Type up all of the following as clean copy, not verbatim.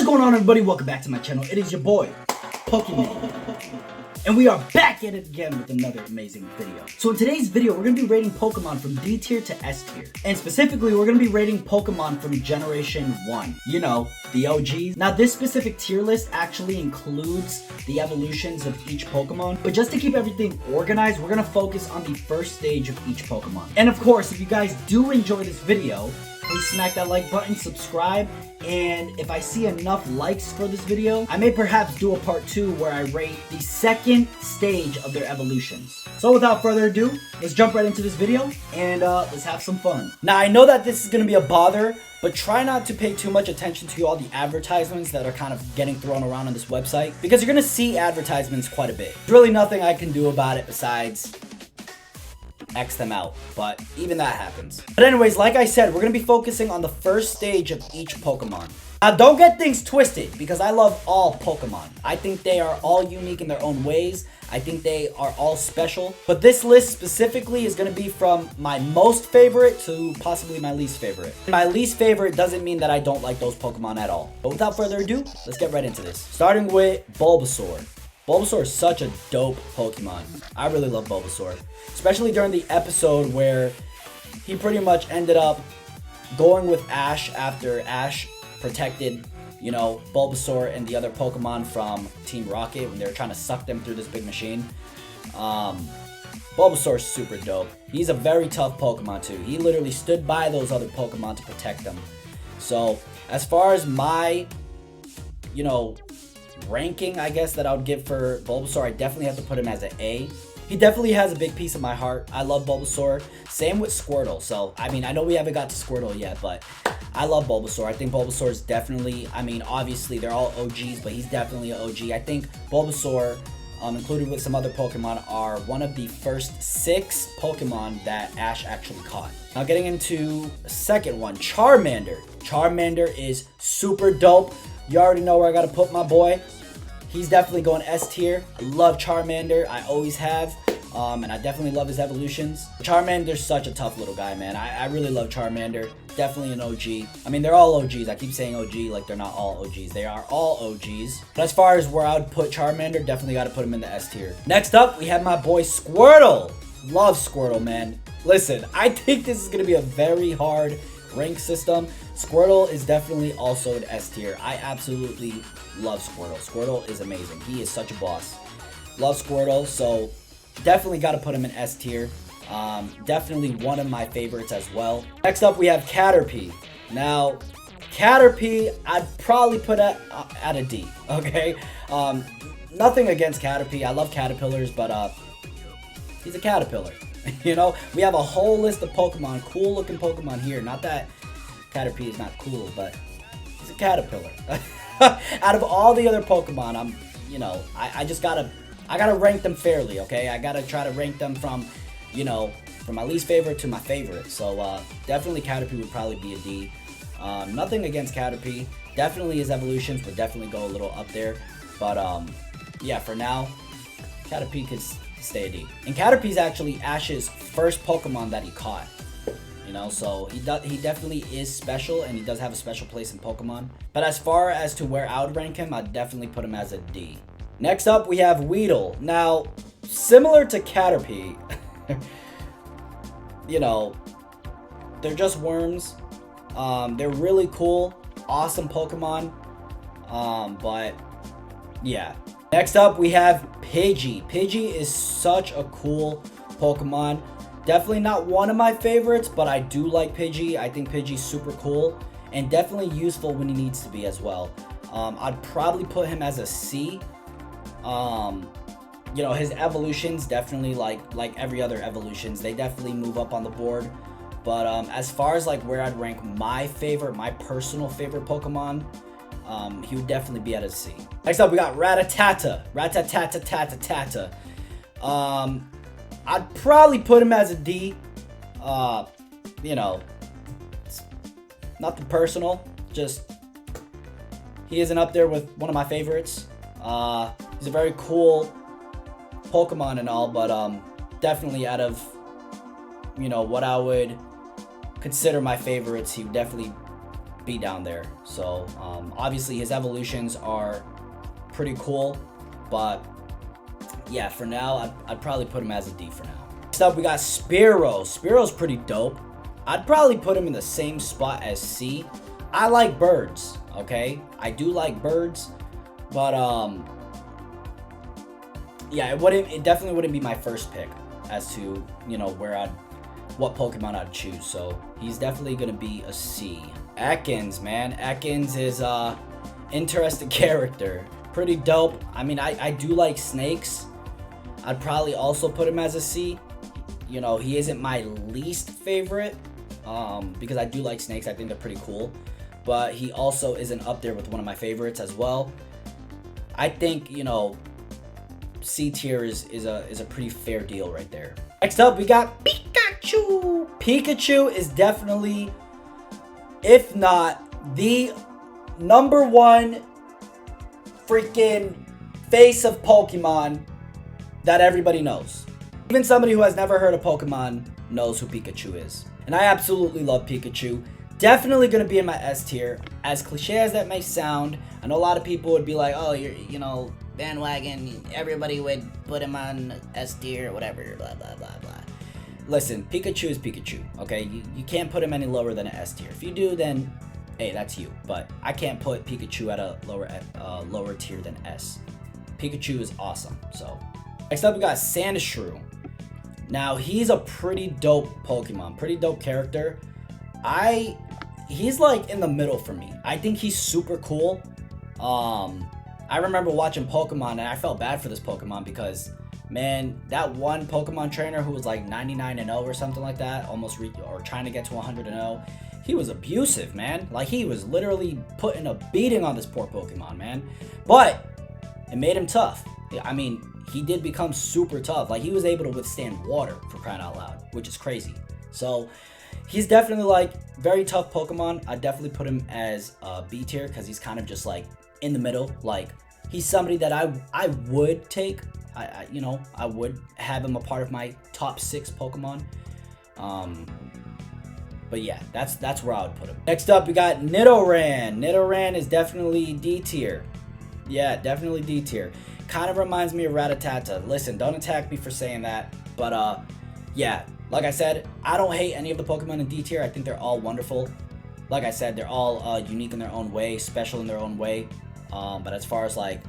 going on, everybody? Welcome back to my channel. It is your boy, Pokemon. And we are back at it again with another amazing video. So in today's video, we're going to be rating Pokemon from D tier to S tier. And specifically, we're going to be rating Pokemon from Generation 1. You know, the OGs. Now, this specific tier list actually includes the evolutions of each Pokemon. But just to keep everything organized, we're going to focus on the first stage of each Pokemon. And of course, if you guys do enjoy this video, please smack that like button, subscribe, and if I see enough likes for this video, I may perhaps do a part 2 where I rate the second stage of their evolutions. So without further ado, let's jump right into this video and let's have some fun. Now I know that this is going to be a bother, but try not to pay too much attention to all the advertisements that are kind of getting thrown around on this website, because you're going to see advertisements quite a bit. There's really nothing I can do about it besides X them out, but even that happens. But anyways, like I said, we're going to be focusing on the first stage of each Pokemon. Now, don't get things twisted, because I love all Pokemon. I think they are all unique in their own ways. I think they are all special. But this list specifically is going to be from my most favorite to possibly my least favorite. My least favorite doesn't mean that I don't like those Pokemon at all. But without further ado, let's get right into this. Starting with Bulbasaur. Bulbasaur is such a dope Pokemon. I really love Bulbasaur. Especially during the episode where he pretty much ended up going with Ash after Ash protected, you know, Bulbasaur and the other Pokemon from Team Rocket when they were trying to suck them through this big machine. Bulbasaur is super dope. He's a very tough Pokemon too. He literally stood by those other Pokemon to protect them. So as far as my, you know, ranking, I guess, that I would give for Bulbasaur, I definitely have to put him as an A. He definitely has a big piece of my heart. I love Bulbasaur. Same with Squirtle. So, I mean, I know we haven't got to Squirtle yet, but I love Bulbasaur. I think Bulbasaur is definitely, I mean, obviously they're all OGs, but he's definitely an OG. I think Bulbasaur, included with some other Pokemon, are one of the first 6 Pokemon that Ash actually caught. Now getting into the second one, Charmander. Charmander is super dope. You already know where I gotta put my boy. He's definitely going S tier. I love Charmander. I always have. And I definitely love his evolutions. Charmander's such a tough little guy, man. I really love Charmander. Definitely an OG. I mean, they're all OGs. I keep saying OG like they're not all OGs. They are all OGs. But as far as where I would put Charmander, definitely got to put him in the S tier. Next up, we have my boy Squirtle. Love Squirtle, man. Listen, I think this is going to be a very hard rank system. Squirtle is definitely also an S tier. I absolutely love Squirtle. Squirtle is amazing. He is such a boss. Love Squirtle, so definitely got to put him in S tier. Definitely one of my favorites as well. Next up, we have Caterpie. Now, Caterpie, I'd probably put at a D, okay? Nothing against Caterpie. I love caterpillars, but he's a caterpillar. You know, we have a whole list of Pokemon, cool looking Pokemon here. Not that Caterpie is not cool, but he's a caterpillar. Out of all the other Pokemon, I gotta rank them fairly, okay? I gotta try to rank them from, you know, from my least favorite to my favorite. So definitely Caterpie would probably be a D. Nothing against Caterpie. Definitely his evolutions would definitely go a little up there. But yeah, for now, Caterpie could stay a D. And Caterpie's actually Ash's first Pokemon that he caught. You know, so he definitely is special, and he does have a special place in Pokemon. But as far as to where I would rank him, I'd definitely put him as a D. Next up, we have Weedle. Now, similar to Caterpie, you know, they're just worms. They're really cool, awesome Pokemon. But yeah. Next up, we have Pidgey. Pidgey is such a cool Pokemon. Definitely not one of my favorites, but I do like Pidgey. I think Pidgey's super cool and definitely useful when he needs to be as well. I'd probably put him as a C. You know, his evolutions definitely like every other evolutions, they definitely move up on the board. But as far as like where I'd rank my personal favorite Pokemon, he would definitely be at a C. Next up, we got Rattata. Rattata. I'd probably put him as a D. You know, it's nothing personal. Just, he isn't up there with one of my favorites. He's a very cool Pokemon and all, but definitely out of, you know, what I would consider my favorites, he would definitely be down there. So obviously his evolutions are pretty cool, but yeah, for now I'd probably put him as a D for now. Next up we got Spearow. Spearow's pretty dope. I'd probably put him in the same spot as C. I like birds, okay? I do like birds, but yeah, it definitely wouldn't be my first pick as to, you know, what Pokemon I'd choose. So he's definitely gonna be a C. Ekans, man. Ekans is interesting character. Pretty dope. I mean, I do like snakes. I'd probably also put him as a C. You know, he isn't my least favorite because I do like snakes. I think they're pretty cool. But he also isn't up there with one of my favorites as well. I think, you know, C tier is a pretty fair deal right there. Next up, we got Pikachu. Pikachu is definitely, if not the #1 freaking face of Pokemon that everybody knows. Even somebody who has never heard of Pokemon knows who Pikachu is. And I absolutely love Pikachu. Definitely going to be in my S tier. As cliche as that may sound, I know a lot of people would be like, oh, you know, bandwagon, everybody would put him on S tier or whatever, blah, blah, blah, blah. Listen, Pikachu is Pikachu, okay? You can't put him any lower than an S tier. If you do, then, hey, that's you. But I can't put Pikachu at a lower tier than S. Pikachu is awesome, so. Next up, we got Sandshrew. Now, he's a pretty dope Pokemon, pretty dope character. He's like in the middle for me. I think he's super cool. I remember watching Pokemon and I felt bad for this Pokemon because, man, that one Pokemon trainer who was like 99-0 or something like that, or trying to get to 100-0, he was abusive, man. Like, he was literally putting a beating on this poor Pokemon, man. But it made him tough. I mean, he did become super tough. Like, he was able to withstand water, for crying out loud, which is crazy. So he's definitely like very tough Pokemon. I definitely put him as B tier because he's kind of just like in the middle. Like, he's somebody that I would take. You know, I would have him a part of my top 6 Pokemon. But yeah, that's where I would put him. Next up, we got Nidoran. Nidoran is definitely D tier. Yeah, definitely D tier. Kind of reminds me of Rattata. Listen, don't attack me for saying that. But yeah, like I said, I don't hate any of the Pokemon in D tier. I think they're all wonderful. Like I said, they're all unique in their own way, special in their own way. But as far as like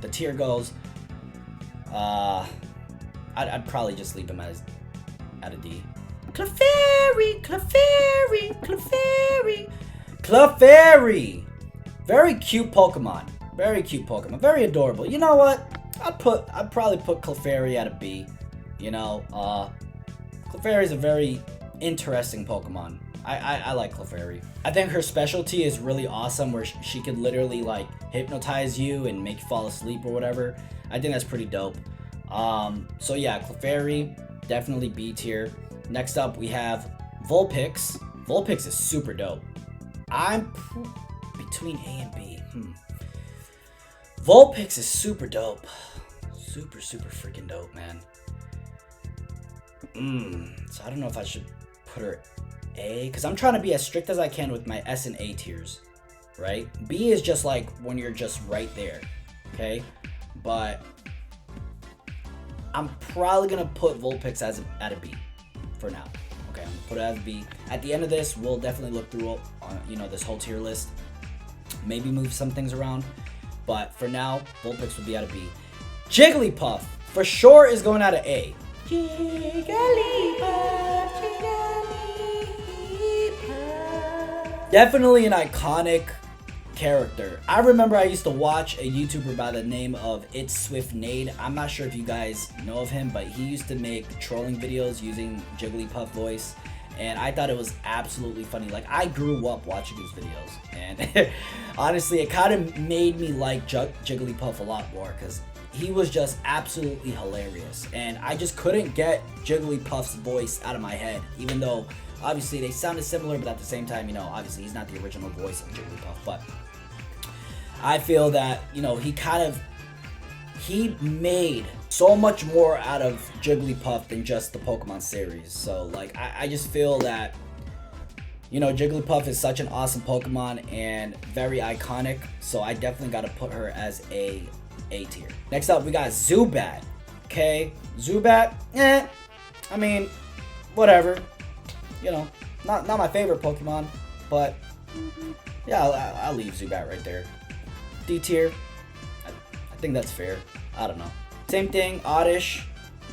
the tier goes, I'd probably just leave them as at a D. Clefairy, Clefairy, Clefairy, Clefairy. Very cute Pokemon. Very cute Pokemon. Very adorable. You know what? I'd probably put Clefairy at a B. You know, Clefairy is a very interesting Pokemon. I like Clefairy. I think her specialty is really awesome, where she could literally like hypnotize you and make you fall asleep or whatever. I think that's pretty dope. So yeah, Clefairy, definitely B tier. Next up, we have Vulpix. Vulpix is super dope. I'm between A and B. Vulpix is super dope. Super freaking dope, man. So I don't know if I should put her A, because I'm trying to be as strict as I can with my S and A tiers, right? B is just like when you're just right there, okay? But I'm probably gonna put Vulpix at a B for now. Okay, I'm gonna put it as a B. At the end of this, we'll definitely look through, you know, this whole tier list. Maybe move some things around, but for now, Vulpix will be at a B. Jigglypuff for sure is going at an A. Jigglypuff, Jigglypuff. Definitely an iconic character. I remember I used to watch a YouTuber by the name of It's Swift Nade. I'm not sure if you guys know of him, but he used to make trolling videos using Jigglypuff voice, and I thought it was absolutely funny. Like, I grew up watching his videos, and honestly, it kind of made me like Jigglypuff a lot more, because he was just absolutely hilarious, and I just couldn't get Jigglypuff's voice out of my head, even though obviously they sounded similar, but at the same time, you know, obviously he's not the original voice of Jigglypuff. But I feel that, you know, he made so much more out of Jigglypuff than just the Pokemon series. So like, I just feel that You know, Jigglypuff is such an awesome Pokemon and very iconic, so I definitely got to put her as A tier. Next up, we got Zubat. Okay, Zubat, I mean, whatever. You know, not my favorite Pokemon, but yeah, I'll leave Zubat right there. D tier. I think that's fair. I don't know. Same thing, Oddish.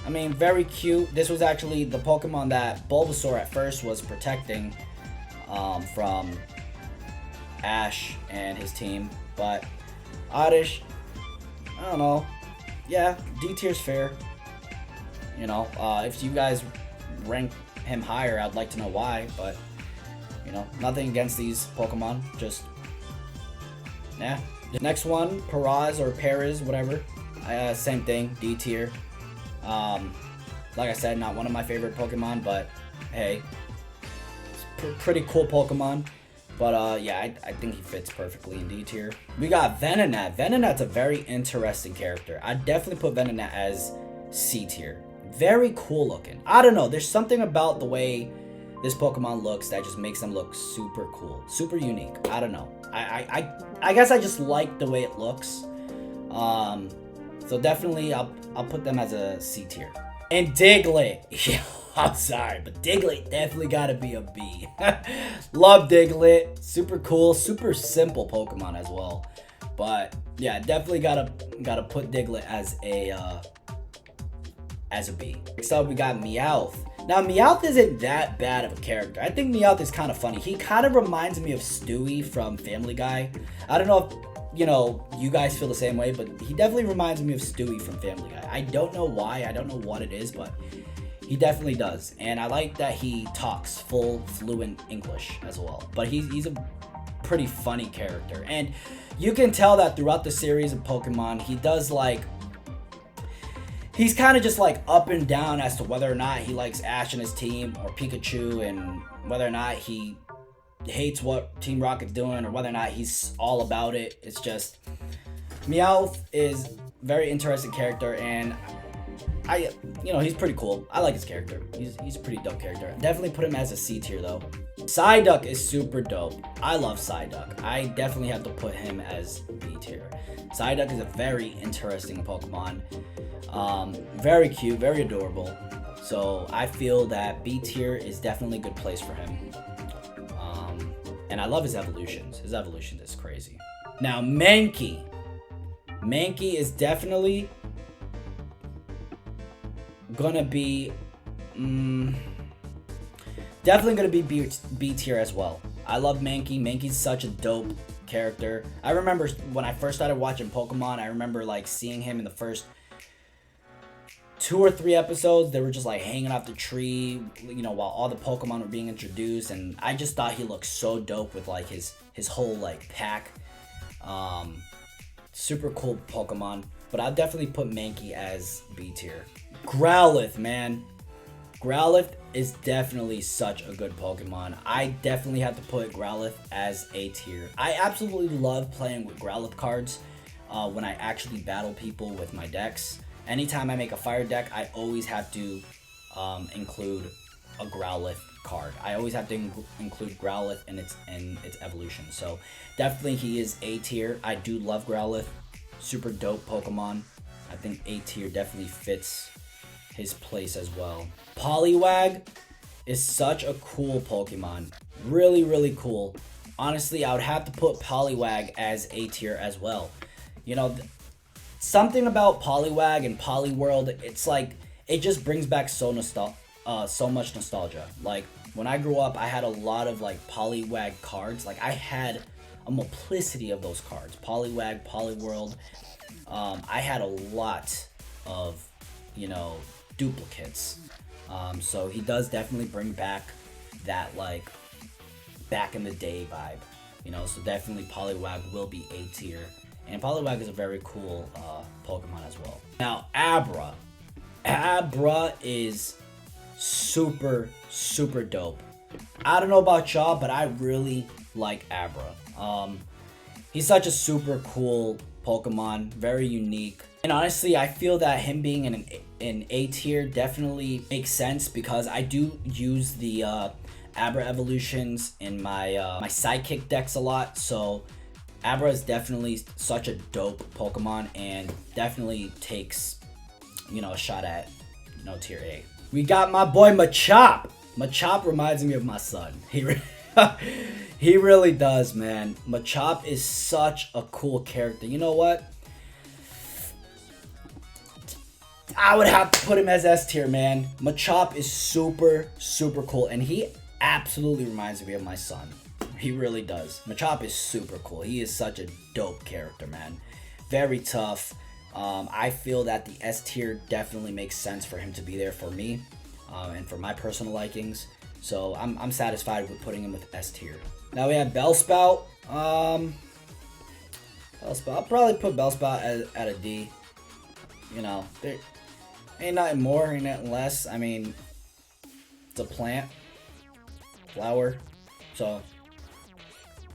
I mean, very cute. This was actually the Pokemon that Bulbasaur at first was protecting from Ash and his team. But Oddish, I don't know. Yeah, D tier's fair. You know, if you guys rank him higher, I'd like to know why. But, you know, nothing against these Pokemon. Just, nah. The next one, Paraz or Paras, whatever. Same thing, D tier. Like I said, not one of my favorite Pokemon, but hey, it's pretty cool Pokemon. But yeah, I think he fits perfectly in D tier. We got Venonat. Venonat's a very interesting character. I'd definitely put Venonat as C tier. Very cool looking. I don't know, there's something about the way this Pokemon looks that just makes them look super cool, super unique. I don't know. I guess I just like the way it looks. So definitely I'll put them as a C tier. And Diglett. Yeah, I'm sorry, but Diglett definitely gotta be a B. Love Diglett. Super cool, super simple Pokemon as well. But yeah, definitely gotta put Diglett as a B. Next up, we got Meowth. Now, Meowth isn't that bad of a character. I think Meowth is kind of funny. He kind of reminds me of Stewie from Family Guy. I don't know if, you know, you guys feel the same way, but he definitely reminds me of Stewie from Family Guy. I don't know why. I don't know what it is, but he definitely does. And I like that he talks full fluent English as well. But he's a pretty funny character. And you can tell that throughout the series of Pokemon, he does like... He's kind of just like up and down as to whether or not he likes Ash and his team or Pikachu, and whether or not he hates what Team Rocket's doing or whether or not he's all about it. It's just, Meowth is a very interesting character, and you know, he's pretty cool. I like his character. He's a pretty dope character. Definitely put him as a C tier though. Psyduck is super dope. I love Psyduck. I definitely have to put him as B tier. Psyduck is a very interesting Pokemon. Very cute, very adorable. So I feel that B tier is definitely a good place for him. And I love his evolutions. His evolutions is crazy. Now Mankey. Mankey is definitely gonna be B tier as well. I love Mankey. Mankey's such a dope character. I remember when I first started watching Pokemon, I remember like seeing him in the first 2 or 3 episodes. They were just like hanging off the tree, you know, while all the Pokemon were being introduced, and I just thought he looked so dope with like his whole like pack. Super cool Pokemon, but I'll definitely put Mankey as B tier. Growlithe, man. Growlithe is definitely such a good Pokemon. I definitely have to put Growlithe as A tier. I absolutely love playing with Growlithe cards when I actually battle people with my decks. Anytime I make a fire deck, I always have to include a Growlithe card. I always have to include Growlithe in its evolution. So definitely he is A tier. I do love Growlithe. Super dope Pokemon. I think A tier definitely fits his place as well. Poliwag is such a cool Pokemon. Really, really cool. Honestly, I would have to put Poliwag as A tier as well. You know, something about Poliwag and Poliworld, it's like, it just brings back so much nostalgia. Like, when I grew up, I had a lot of like Poliwag cards. Like, I had a multiplicity of those cards. Poliwag, Poliworld. I had a lot of, you know, duplicates. So he does definitely bring back that like back in the day vibe, you know. So definitely Poliwag will be A tier, and Poliwag is a very cool Pokemon as well. Now Abra. Abra is super dope. I don't know about y'all, but I really like Abra. He's such a super cool Pokemon, very unique. And honestly, I feel that him being in A tier definitely makes sense, because I do use the Abra evolutions in my my sidekick decks a lot, so Abra is definitely such a dope Pokemon and definitely takes, you know, a shot at, you know, tier A. We got my boy Machop. Machop reminds me of my son. He really does, man. Machop is such a cool character. You know what? I would have to put him as S tier, man. Machop is super, super cool, and he absolutely reminds me of my son. He really does. Machop is super cool. He is such a dope character, man. Very tough. I feel that the S tier definitely makes sense for him to be there for me, and for my personal likings. So I'm satisfied with putting him with S tier. Now we have Bellsprout. Bellsprout. I'll probably put Bellsprout at a D. You know, there ain't nothing more, ain't nothing less. I mean, it's a plant, flower. So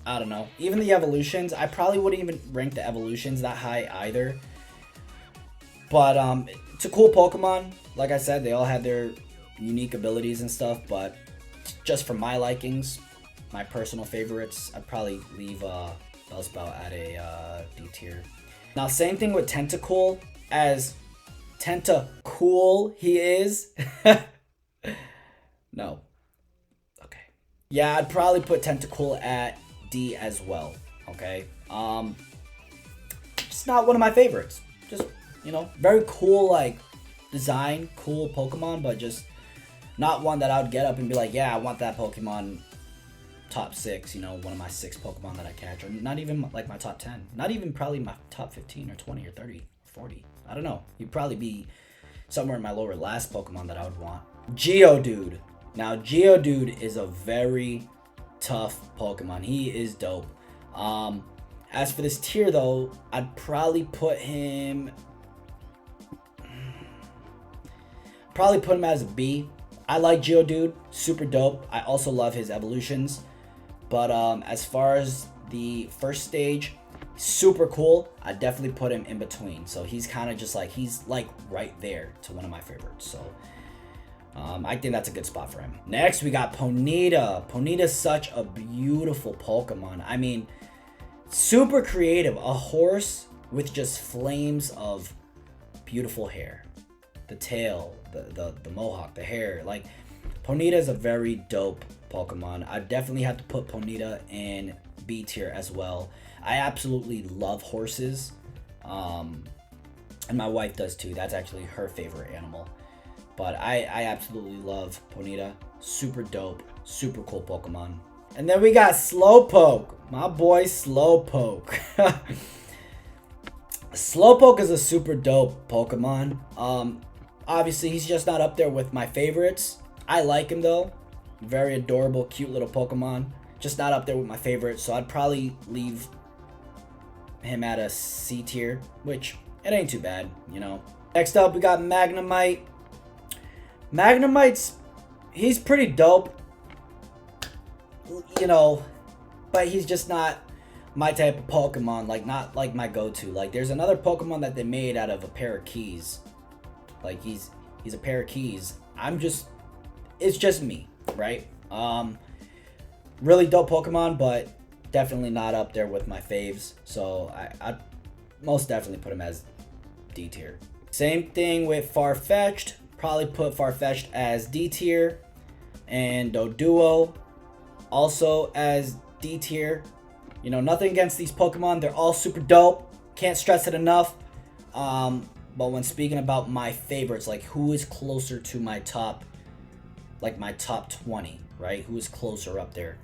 I don't know. Even the evolutions, I probably wouldn't even rank the evolutions that high either. But it's a cool Pokemon. Like I said, they all have their unique abilities and stuff. But just for my likings, my personal favorites, I'd probably leave Bellsprout at a D tier. Now, same thing with Tentacool. As Tentacool he is. No. Okay. Yeah, I'd probably put Tentacool at D as well. Okay. Just not one of my favorites. Just, you know, very cool, like, design, cool Pokemon, but just not one that I would get up and be like, yeah, I want that Pokemon top 6, you know, one of my 6 Pokemon that I catch, or not even like my top 10, not even probably my top 15 or 20 or 30 or 40. I don't know. He'd probably be somewhere in my lower last Pokemon that I would want. Geodude. Now, Geodude is a very tough Pokemon. He is dope. As for this tier, though, I'd probably put him as a B. I like Geodude, super dope. I also love his evolutions. But as far as the first stage, super cool. I definitely put him in between. So he's kind of just like, he's like right there to one of my favorites. So I think that's a good spot for him. Next, we got Ponyta. Ponyta's such a beautiful Pokemon. I mean, super creative. A horse with just flames of beautiful hair. The tail, the mohawk, the hair. Like, Ponyta is a very dope Pokemon. I definitely have to put Ponyta in B tier as well. I absolutely love horses. And my wife does too. That's actually her favorite animal. But I absolutely love Ponyta. Super dope. Super cool Pokemon. And then we got Slowpoke. My boy Slowpoke. Slowpoke is a super dope Pokemon. Obviously, he's just not up there with my favorites. I like him though. Very adorable, cute little Pokemon. Just not up there with my favorites. So I'd probably leave him at a C tier, which it ain't too bad, you know. Next up, we got Magnemite. Magnemite's, he's pretty dope, you know, but he's just not my type of Pokemon, like not like my go-to. Like there's another Pokemon that they made out of a pair of keys. Like he's a pair of keys. It's just me, right? Really dope Pokemon, but definitely not up there with my faves. So I'd most definitely put him as D tier. Same thing with Farfetch'd. Probably put Farfetch'd as D tier. And Doduo also as D tier. You know, nothing against these Pokemon. They're all super dope. Can't stress it enough. But when speaking about my favorites, like who is closer to my top, like my top 20, right? Who is closer up there?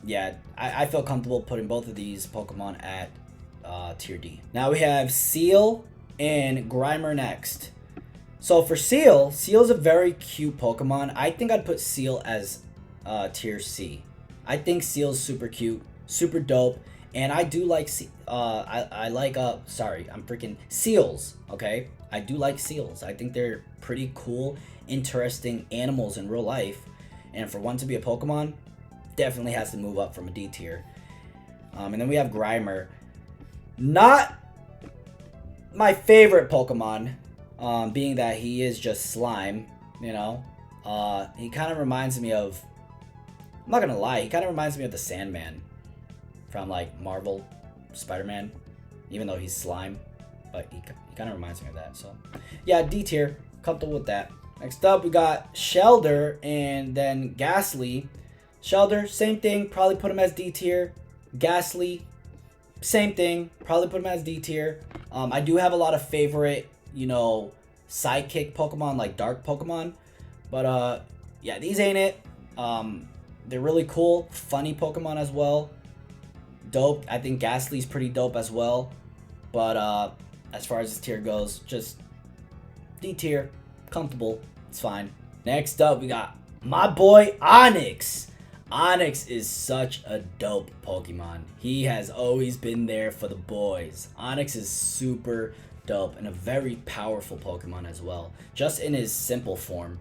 Yeah, I feel comfortable putting both of these Pokemon at tier D. Now we have Seal and Grimer next. So for Seal's a very cute Pokemon. I think I'd put Seal as tier C. I think Seal's super cute, super dope, and I do like Seals, okay? I do like Seals. I think they're pretty cool, interesting animals in real life, and for one to be a Pokemon, definitely has to move up from a D tier. And then we have Grimer. Not my favorite Pokemon, being that he is just slime, you know. He kind of reminds me of, I'm not gonna lie, he kind of reminds me of the Sandman from like Marvel Spider-Man, even though he's slime, but he kind of reminds me of that. So yeah, D tier, comfortable with that. Next up we got Shelder and then Ghastly. Shelder, same thing, probably put him as D tier. Ghastly, same thing, probably put him as D tier. I do have a lot of favorite, you know, sidekick Pokemon, like dark Pokemon, but yeah, these ain't it. They're really cool, funny Pokemon as well. Dope. I think Ghastly's pretty dope as well, but as far as this tier goes, just D tier, comfortable, it's fine. Next up, we got my boy Onix. Onix is such a dope Pokemon. He has always been there for the boys. Onix is super dope and a very powerful Pokemon as well, just in his simple form.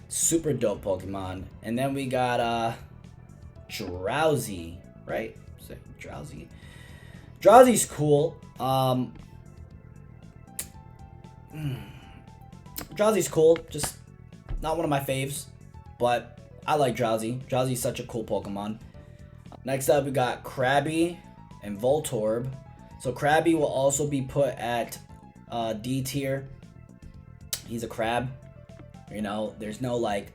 Super dope Pokemon. And then we got Drowsy, right? Say Drowsy. Drowsy's cool. Drowsy's cool, just not one of my faves, but I like Drowsy. Drowsy's such a cool Pokemon. Next up, we got Krabby and Voltorb. So Krabby will also be put at D tier. He's a crab. You know, there's no like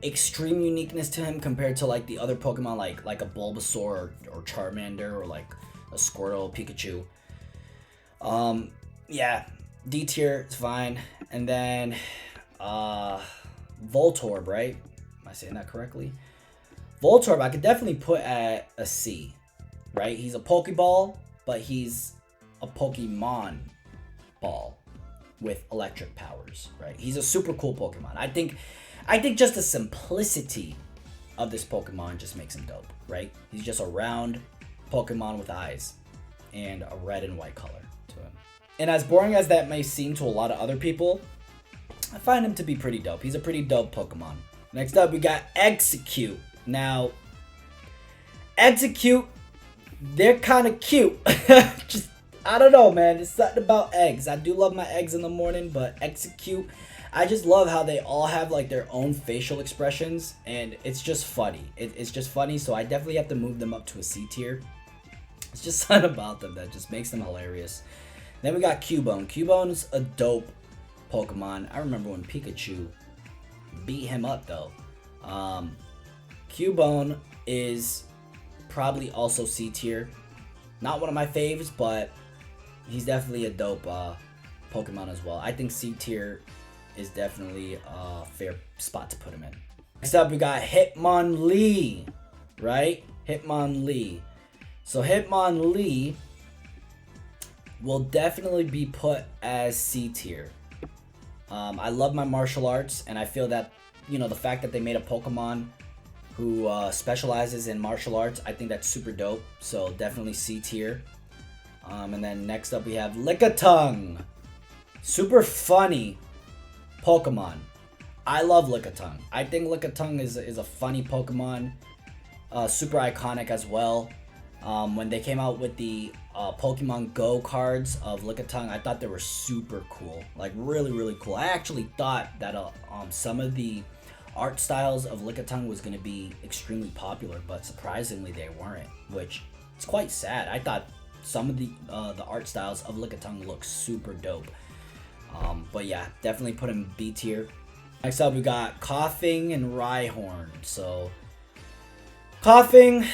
extreme uniqueness to him compared to like the other Pokemon like a Bulbasaur or Charmander or like a Squirtle, Pikachu. Yeah, D tier is fine. And then Voltorb, right? Am I saying that correctly? Voltorb, I could definitely put at a C, right? He's a Pokeball, but he's a Pokemon ball with electric powers, right? He's a super cool Pokemon. I think just the simplicity of this Pokemon just makes him dope, right? He's just a round Pokemon with eyes and a red and white color to him. And as boring as that may seem to a lot of other people, I find him to be pretty dope. He's a pretty dope Pokemon. Next up, we got Execute. Now, Execute, they're kind of cute. Just, I don't know, man. It's something about eggs. I do love my eggs in the morning, but Execute, I just love how they all have like their own facial expressions, and it's just funny. It's just funny, so I definitely have to move them up to a C tier. It's just something about them that just makes them hilarious. Then we got Cubone. Cubone's a dope Pokemon. I remember when Pikachu beat him up though. Cubone is probably also C tier. Not one of my faves, but he's definitely a dope Pokemon as well. I think C tier is definitely a fair spot to put him in. Next up, we got Hitmonlee, right? Hitmonlee. So Hitmonlee will definitely be put as C tier. I love my martial arts, and I feel that, you know, the fact that they made a Pokemon who specializes in martial arts, I think that's super dope. So definitely C tier. And then next up we have Lickitung. Super funny Pokemon. I love Lickitung. I think Lickitung is a funny Pokemon. Super iconic as well. When they came out with the Pokemon Go cards of Lickitung, I thought they were super cool. Like really, really cool. I actually thought that some of the art styles of Lickitung was going to be extremely popular, but surprisingly they weren't, which is quite sad. I thought some of the art styles of Lickitung look super dope. But yeah, definitely put him B tier. Next up we got Coughing and Rhyhorn. So Coughing,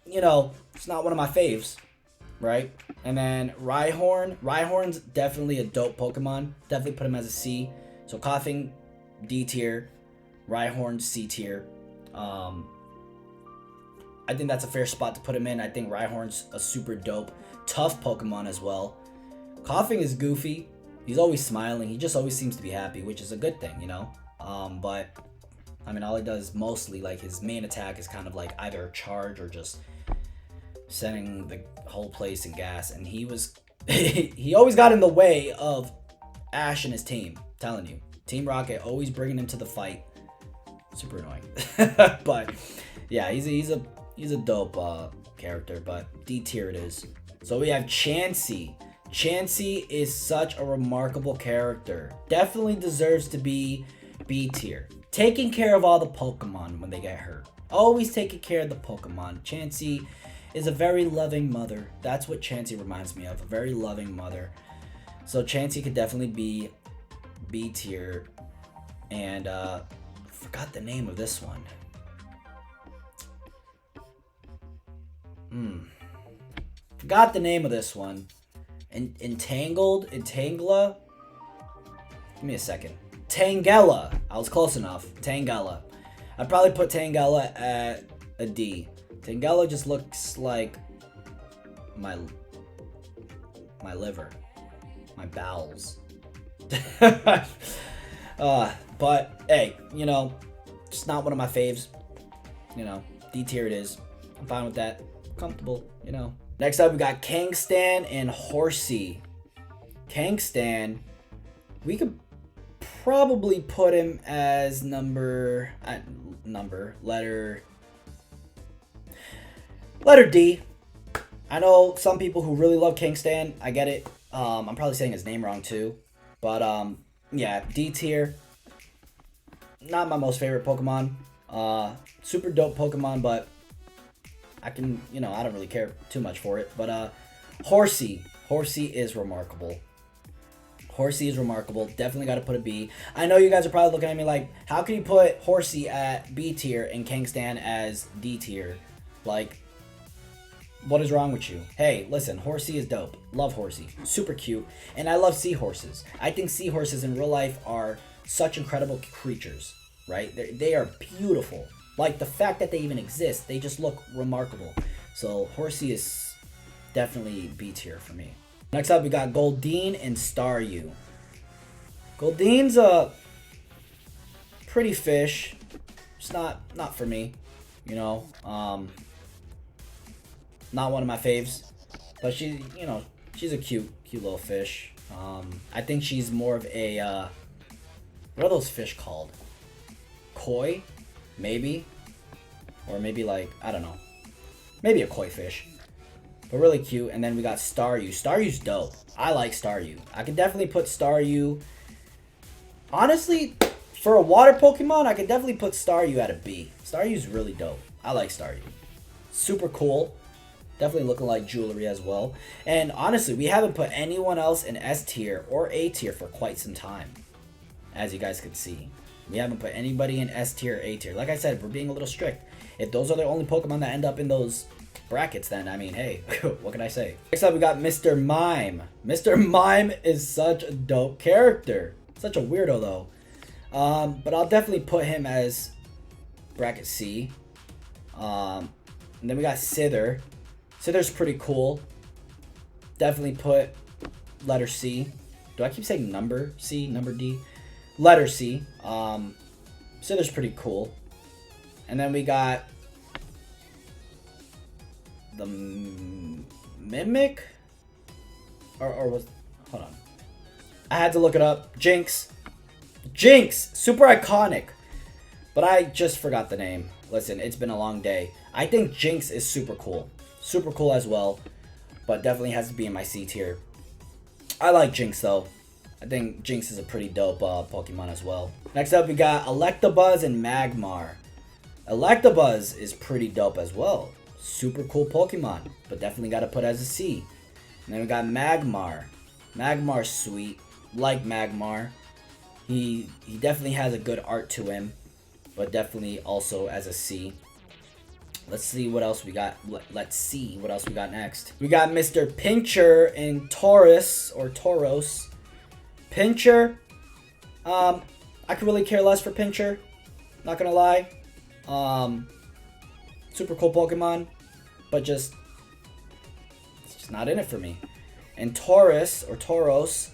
you know, it's not one of my faves, right? And then Rhyhorn's definitely a dope Pokemon. Definitely put him as a C. So Coughing, D tier. Rhyhorn, C tier. I think that's a fair spot to put him in. I think Rhyhorn's a super dope, tough Pokemon as well. Coughing is goofy. He's always smiling. He just always seems to be happy, which is a good thing, you know? But, I mean, all he does mostly, like, his main attack is kind of like either a charge or just setting the whole place in gas. And he was... he always got in the way of Ash and his team. I'm telling you. Team Rocket always bringing him to the fight. Super annoying. But, yeah, he's a dope character, but D tier it is. So we have Chansey. Chansey is such a remarkable character. Definitely deserves to be B tier. taking care of all the Pokemon when they get hurt. Always taking care of the Pokemon. Chansey is a very loving mother. That's what Chansey reminds me of, a very loving mother. So Chansey could definitely be B tier. And forgot the name of this one. Forgot the name of this one. Entangela. Give me a second. Tangela. I was close enough. Tangela. I'd probably put Tangela at a D. Tangela just looks like my liver, my bowels. But hey, you know, just not one of my faves. You know, D tier it is. I'm fine with that. Comfortable, you know. Next up, we got Kangstan and Horsey. Kangstan, we could probably put him as letter D. I know some people who really love Kangstan. I get it. I'm probably saying his name wrong too, but yeah, D tier. Not my most favorite Pokemon. Super dope Pokemon, but I can, you know, I don't really care too much for it. But Horsey is remarkable. Horsey is remarkable. Definitely got to put a B. I know you guys are probably looking at me like, how can you put Horsey at B tier and Kangstan as D tier? Like, what is wrong with you? Hey, listen, Horsey is dope. Love Horsey. Super cute. And I love seahorses. I think seahorses in real life are such incredible creatures, right? They are beautiful. Like, the fact that they even exist, they just look remarkable. So, Horsey is definitely B tier for me. Next up, we got Goldeen and Staryu. Goldeen's a pretty fish. It's not for me, you know. Not one of my faves, but she, you know, she's a cute little fish. I think she's more of a what are those fish called? Koi, maybe, or maybe like, I don't know, maybe a koi fish. But really cute. And then we got Staryu. Staryu's dope. I like Staryu. I could definitely put Staryu. Honestly, for a water Pokemon, I could definitely put Staryu at a B. Staryu's really dope. I like Staryu. Super cool. Definitely looking like jewelry as well. And honestly, we haven't put anyone else in S tier or A tier for quite some time. As you guys can see. We haven't put anybody in S tier or A tier. Like I said, we're being a little strict. If those are the only Pokemon that end up in those brackets, then I mean, hey, what can I say? Next up, we got Mr. Mime. Mr. Mime is such a dope character. Such a weirdo though. But I'll definitely put him as bracket C. And then we got Sither. Sither's pretty cool. Definitely put letter C. Do I keep saying number C, number D? Letter C. Sither's pretty cool. And then we got the Mimic? Or was... Hold on. I had to look it up. Jinx. Jinx! Super iconic. But I just forgot the name. Listen, it's been a long day. I think Jinx is super cool. Super cool as well. But definitely has to be in my C tier. I like Jinx though. I think Jinx is a pretty dope Pokemon as well. Next up we got Electabuzz and Magmar. Electabuzz is pretty dope as well. Super cool Pokemon, but definitely got to put as a C. And then we got Magmar. Magmar's sweet. Like Magmar. He definitely has a good art to him, but definitely also as a C. Let's see what else we got. Let's see what else we got next. We got Mr. Pincher and Tauros or Tauros. Pincher. I could really care less for Pincher. Not gonna lie. Super cool Pokemon, but it's just not in it for me. And Tauros,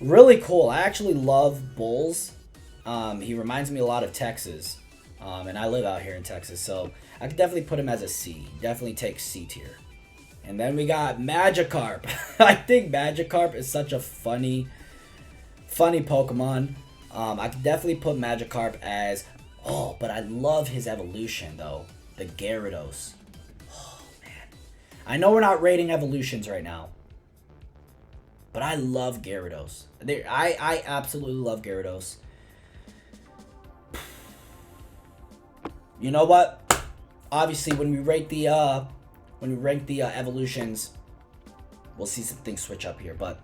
really cool. I actually love bulls. He reminds me a lot of Texas, and I live out here in Texas, so I could definitely put him as a C. Definitely take C tier. And then we got Magikarp. I think Magikarp is such a funny Pokemon. I could definitely put Magikarp as... Oh, but I love his evolution, though. The Gyarados. Oh, man. I know we're not rating evolutions right now. But I love Gyarados. I absolutely love Gyarados. you know what? Obviously, when we rank the evolutions, we'll see some things switch up here. But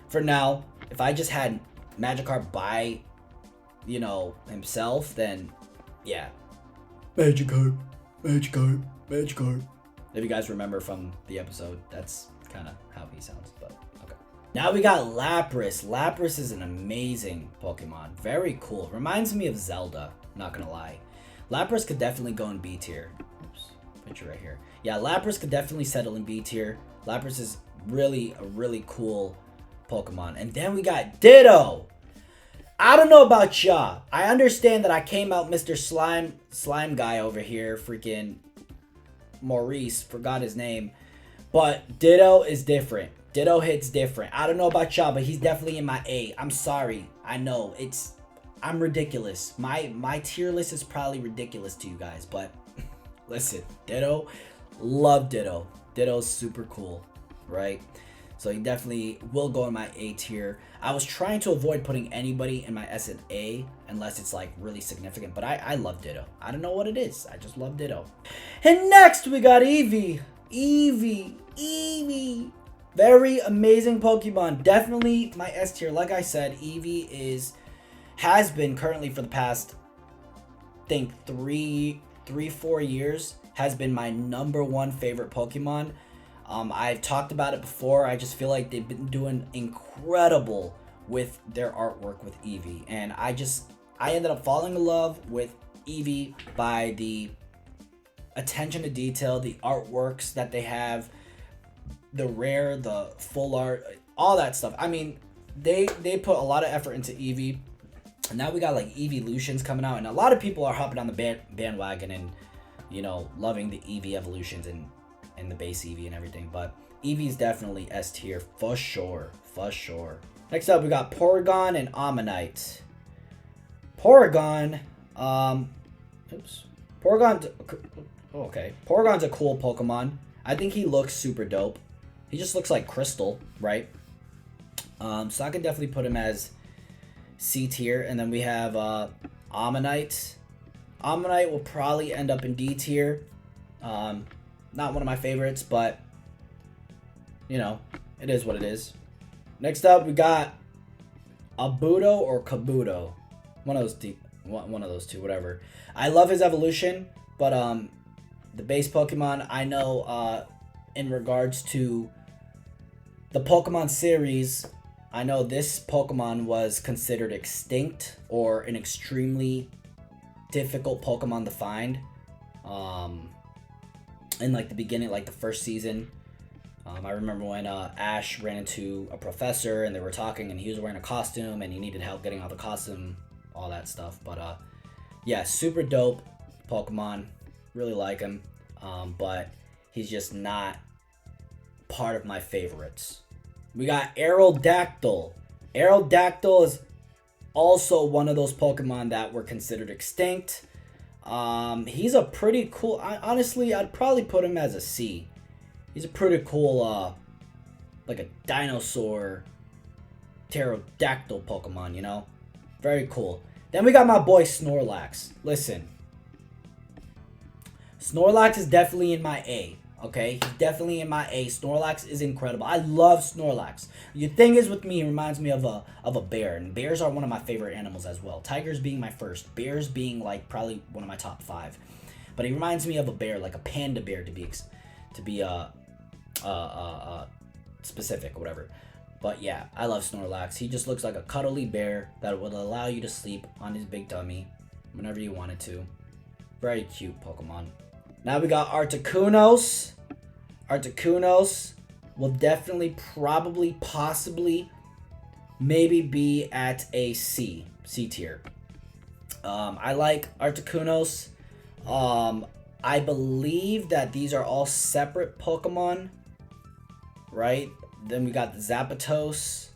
for now, if I just had Magikarp by, you know, himself, then yeah. Magikarp. If you guys remember from the episode, that's kind of how he sounds, but okay. Now we got Lapras. Lapras is an amazing Pokemon. Very cool. Reminds me of Zelda, not gonna lie. Lapras could definitely go in B tier. Oops, picture right here. Yeah, Lapras could definitely settle in B tier. Lapras is really a really cool Pokemon. And then we got Ditto. I don't know about y'all. I understand that I came out Mr. Slime guy over here, freaking Maurice, forgot his name. But Ditto is different. Ditto hits different. I don't know about y'all, but he's definitely in my A. I'm sorry. I know I'm ridiculous. My tier list is probably ridiculous to you guys, but listen, Ditto, love Ditto. Ditto's super cool, right? So he definitely will go in my A tier. I was trying to avoid putting anybody in my S and A unless it's like really significant, but I love Ditto. I don't know what it is. I just love Ditto. And next we got Eevee. Eevee. Very amazing Pokemon. Definitely my S tier. Like I said, Eevee has been currently for the past, I think 3-4 years, has been my #1 favorite Pokemon. I've talked about it before. I just feel like they've been doing incredible with their artwork with Eevee. And I ended up falling in love with Eevee by the attention to detail, the artworks that they have, the rare, the full art, all that stuff. I mean, they put a lot of effort into Eevee. And now we got like Eeveelutions coming out. And a lot of people are hopping on the bandwagon and, you know, loving the Eevee evolutions and the base Eevee and everything, but Eevee's definitely S tier for sure. Next up, we got Porygon and Ammonite. Porygon, Porygon's a cool Pokemon. I think he looks super dope. He just looks like crystal, right? So I can definitely put him as C tier, and then we have Ammonite. Ammonite will probably end up in D tier. Not one of my favorites, but you know, it is what it is. Next up, we got Abuto or Kabuto. One of those two, whatever. I love his evolution, but the base Pokemon, I know in regards to the Pokemon series, I know this Pokemon was considered extinct or an extremely difficult Pokemon to find. In like the beginning, like the first season, I remember when Ash ran into a professor and they were talking and he was wearing a costume and he needed help getting out the costume, all that stuff. But yeah, super dope Pokemon, really like him, but he's just not part of my favorites. We got Aerodactyl. Aerodactyl is also one of those Pokemon that were considered extinct. He's a pretty cool, honestly, I'd probably put him as a C. He's a pretty cool, like a dinosaur pterodactyl Pokemon, you know? Very cool. Then we got my boy Snorlax. Listen. Snorlax is definitely in my A, okay? He's definitely in my A. Snorlax is incredible. I love Snorlax. The thing is with me, he reminds me of a bear, and bears are one of my favorite animals as well. Tigers being my first, bears being like probably one of my top 5. But he reminds me of a bear, like a panda bear to be specific, whatever. But yeah, I love Snorlax. He just looks like a cuddly bear that will allow you to sleep on his big tummy whenever you wanted to. Very cute Pokemon. Now we got Articunos. Articunos will definitely, probably, possibly, maybe be at a C tier. I like Articunos. I believe that these are all separate Pokemon, right? Then we got the Zapdos.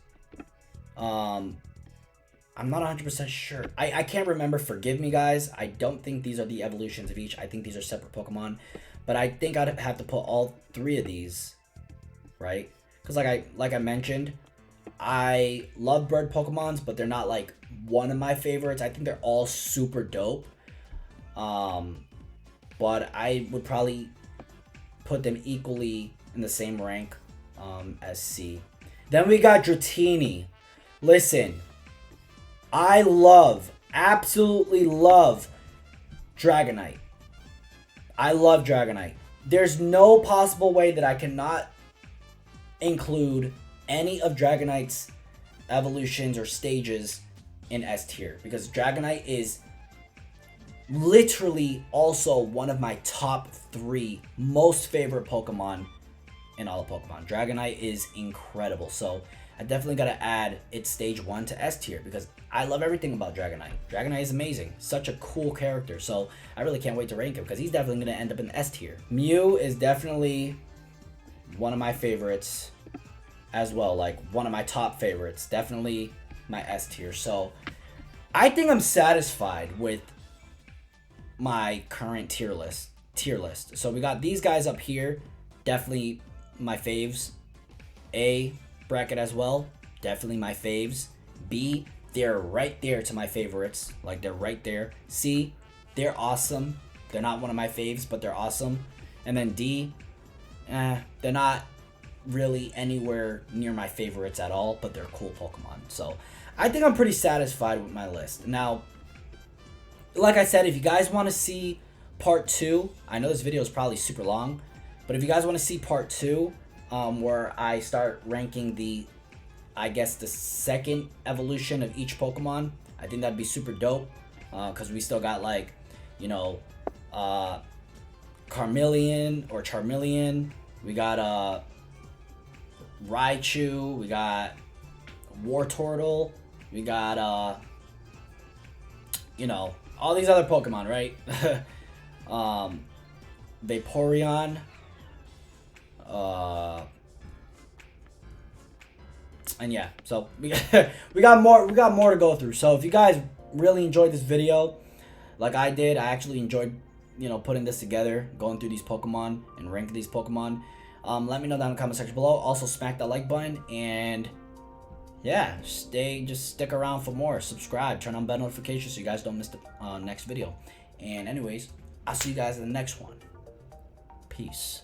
I'm not 100% sure. I can't remember. Forgive me, guys. I don't think these are the evolutions of each. I think these are separate Pokemon. But I think I'd have to put all 3 of these, right? Because like I mentioned, I love bird Pokemons, but they're not like one of my favorites. I think they're all super dope. But I would probably put them equally in the same rank as C. Then we got Dratini. Listen, I absolutely love Dragonite. I love Dragonite. There's no possible way that I cannot include any of Dragonite's evolutions or stages in S tier, because Dragonite is literally also one of my top 3 most favorite Pokemon in all of Pokemon. Dragonite is incredible, so I definitely gotta add its stage 1 to S tier because I love everything about Dragonite. Dragonite is amazing, such a cool character, so I really can't wait to rank him because he's definitely gonna end up in S tier. Mew is definitely one of my favorites as well, like one of my top favorites, definitely my S tier. So I think I'm satisfied with my current tier list. So we got these guys up here, definitely my faves. A bracket as well, definitely my faves. B, they're right there to my favorites, like they're right there. C, they're awesome. They're not one of my faves, but they're awesome. And then D, they're not really anywhere near my favorites at all, but they're cool Pokemon. So I think I'm pretty satisfied with my list. Now, like I said, if you guys want to see part 2, I know this video is probably super long, but if you guys want to see part 2, where I start ranking the second evolution of each Pokemon, I think that'd be super dope, because we still got, like, you know, Charmeleon, we got Raichu, we got Wartortle, we got you know, all these other Pokemon, right? Vaporeon, and yeah, so we got more to go through. So if you guys really enjoyed this video, like I did, I actually enjoyed, you know, putting this together, going through these Pokemon and ranking these Pokemon. Let me know down in the comment section below. Also smack that like button, and yeah, just stick around for more. Subscribe, turn on bell notifications so you guys don't miss the next video. And anyways, I'll see you guys in the next one. Peace.